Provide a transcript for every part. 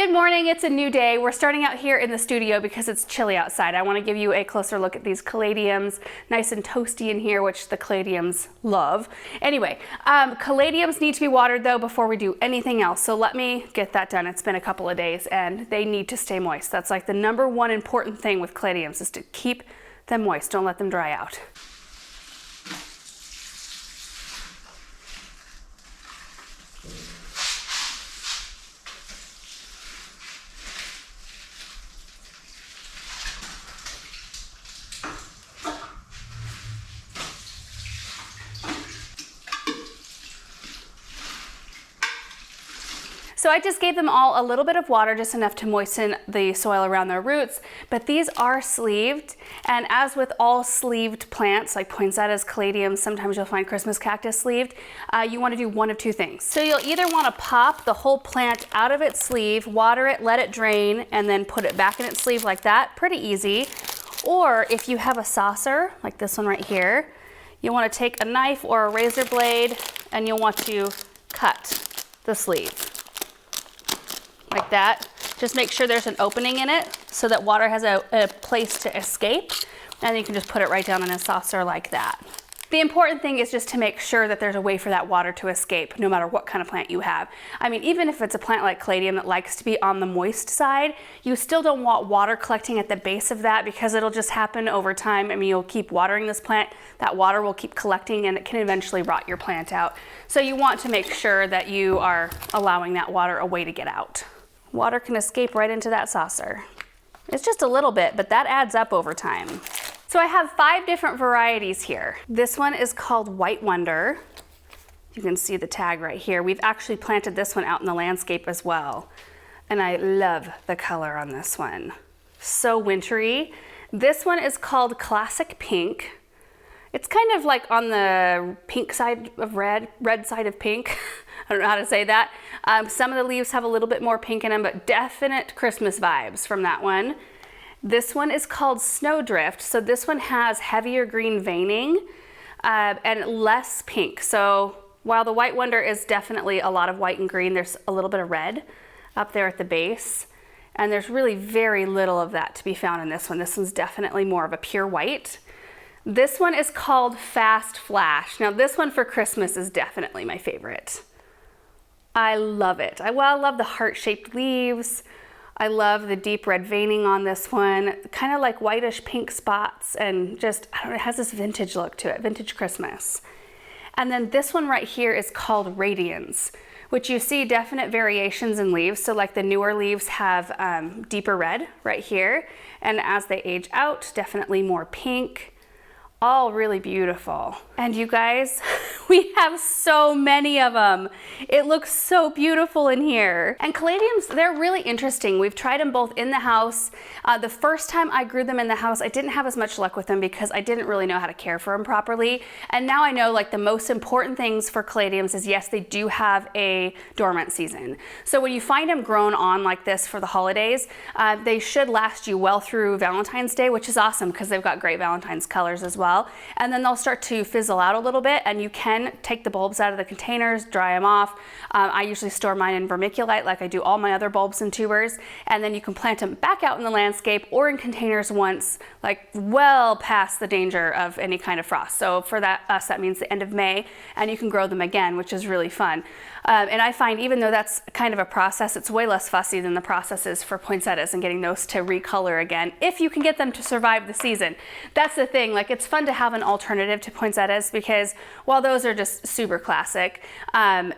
Good morning, it's a new day. We're starting out here in the studio because it's chilly outside. I want to give you a closer look at these caladiums, nice and toasty in here, which the caladiums love. Anyway, caladiums need to be watered though before we do anything else. So let me get that done. It's been a couple of days and they need to stay moist. That's like the number one important thing with caladiums is to keep them moist. Don't let them dry out. So I just gave them all a little bit of water, just enough to moisten the soil around their roots, but these are sleeved, and as with all sleeved plants, like poinsettias, caladiums, sometimes you'll find Christmas cactus sleeved, you want to do one of two things. So you'll either want to pop the whole plant out of its sleeve, water it, let it drain, and then put it back in its sleeve like that, pretty easy. Or if you have a saucer, like this one right here, you want to take a knife or a razor blade, and you'll want to cut the sleeve. Like that. Just make sure there's an opening in it so that water has a place to escape, and you can just put it right down in a saucer like that. The important thing is just to make sure that there's a way for that water to escape no matter what kind of plant you have. I mean, even if it's a plant like caladium that likes to be on the moist side, you still don't want water collecting at the base of that because it'll just happen over time. I mean, you'll keep watering this plant, that water will keep collecting and it can eventually rot your plant out. So you want to make sure that you are allowing that water a way to get out. Water can escape right into that saucer. It's just a little bit, but that adds up over time. So I have 5 different varieties here. This one is called White Wonder. You can see the tag right here. We've actually planted this one out in the landscape as well. And I love the color on this one. So wintry. This one is called Classic Pink. It's kind of like on the pink side of red side of pink. I don't know how to say that. Some of the leaves have a little bit more pink in them, but definite Christmas vibes from that one. This one is called Snowdrift. So this one has heavier green veining and less pink. So while the White Wonder is definitely a lot of white and green, there's a little bit of red up there at the base. And there's really very little of that to be found in this one. This one's definitely more of a pure white. This one is called Fast Flash. Now this one for Christmas is definitely my favorite. I love it. I love the heart-shaped leaves. I love the deep red veining on this one, kind of like whitish pink spots, and just, I don't know, it has this vintage look to it, vintage Christmas. And then this one right here is called Radiance, which you see definite variations in leaves. So like the newer leaves have deeper red right here, and as they age out, definitely more pink. All really beautiful. And you guys, we have so many of them. It looks so beautiful in here. And caladiums, they're really interesting. We've tried them both in the house. The first time I grew them in the house, I didn't have as much luck with them because I didn't really know how to care for them properly. And now I know like the most important things for caladiums is yes, they do have a dormant season. So when you find them grown on like this for the holidays, they should last you well through Valentine's Day, which is awesome because they've got great Valentine's colors as well. And then they'll start to fizzle out a little bit, and you can take the bulbs out of the containers, dry them off. I usually store mine in vermiculite like I do all my other bulbs and tubers, and then you can plant them back out in the landscape or in containers once, like well past the danger of any kind of frost. So for us, that means the end of May, and you can grow them again, which is really fun. And I find even though that's kind of a process, it's way less fussy than the process is for poinsettias and getting those to recolor again, if you can get them to survive the season. That's the thing, like it's fun to have an alternative to poinsettias because while those are just super classic,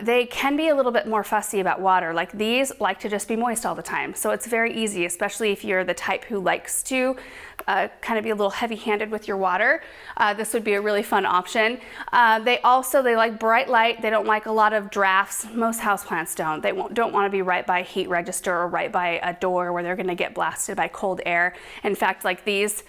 they can be a little bit more fussy about water. Like these like to just be moist all the time. So it's very easy, especially if you're the type who likes to kind of be a little heavy-handed with your water. This would be a really fun option. They like bright light. They don't like a lot of drafts. Most houseplants don't. They don't want to be right by a heat register or right by a door where they're going to get blasted by cold air. In fact, like these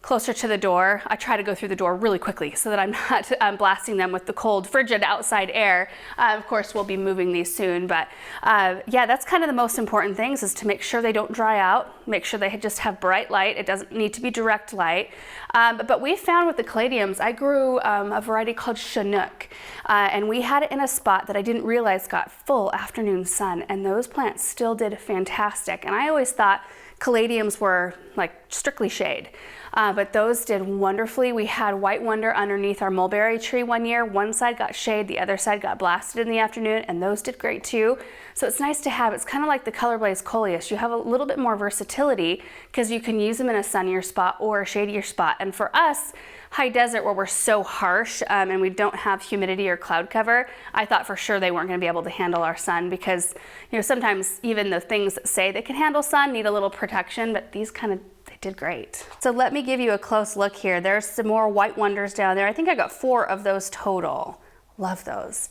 closer to the door, I try to go through the door really quickly so that I'm not blasting them with the cold, frigid outside air. Of course, we'll be moving these soon, but yeah, that's kind of the most important things, is to make sure they don't dry out, make sure they just have bright light. It doesn't need to be direct light. But we found with the caladiums, I grew a variety called Chinook, and we had it in a spot that I didn't realize got full afternoon sun, and those plants still did fantastic. And I always thought caladiums were like strictly shade. But those did wonderfully. We had white wonder underneath our mulberry tree one year. One side got shade, the other side got blasted in the afternoon, and those did great too. So it's nice to have, it's kind of like the Color Blaze coleus. You have a little bit more versatility because you can use them in a sunnier spot or a shadier spot. And for us, high desert, where we're so harsh and we don't have humidity or cloud cover, I thought for sure they weren't going to be able to handle our sun, because sometimes even the things that say they can handle sun need a little protection, but these kind of, they did great. So let me give you a close look here. There's some more white wonders down there. I think I got 4 of those total. Love those.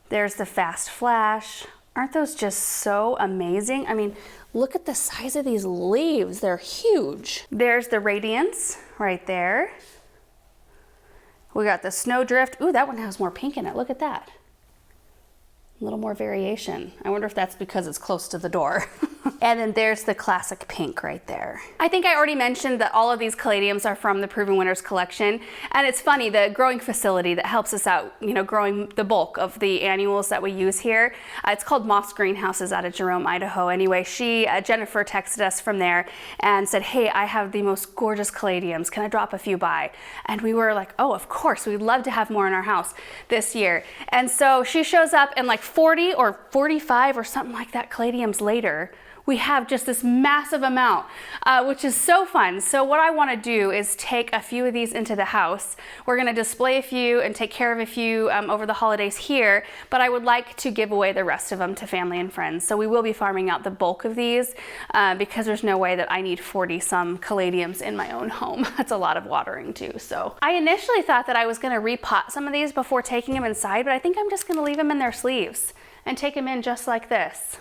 There's the Fast Flash. Aren't those just so amazing? I mean, look at the size of these leaves. They're huge. There's the Radiance right there. We got the Snowdrift. Ooh, that one has more pink in it. Look at that. A little more variation. I wonder if that's because it's close to the door. And then there's the classic pink right there. I think I already mentioned that all of these caladiums are from the Proven Winners collection. And it's funny, the growing facility that helps us out, growing the bulk of the annuals that we use here, it's called Moss Greenhouses out of Jerome, Idaho. Anyway, Jennifer texted us from there and said, hey, I have the most gorgeous caladiums. Can I drop a few by? And we were like, oh, of course, we'd love to have more in our house this year. And so she shows up, and like 40 or 45 or something like that caladiums later, we have just this massive amount, which is so fun. So what I want to do is take a few of these into the house. We're going to display a few and take care of a few over the holidays here, but I would like to give away the rest of them to family and friends. So we will be farming out the bulk of these because there's no way that I need 40 some caladiums in my own home. That's a lot of watering too. So I initially thought that I was going to repot some of these before taking them inside, but I think I'm just going to leave them in their sleeves and take them in just like this.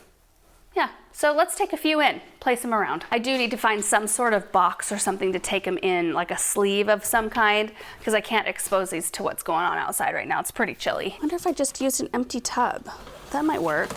Yeah, so let's take a few in, place them around. I do need to find some sort of box or something to take them in, like a sleeve of some kind, because I can't expose these to what's going on outside right now. It's pretty chilly. I wonder if I just used an empty tub. That might work.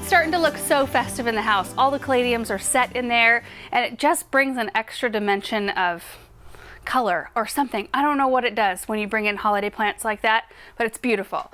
Starting to look so festive in the house. All the caladiums are set in there, and it just brings an extra dimension of color or something. I don't know what it does when you bring in holiday plants like that, but it's beautiful.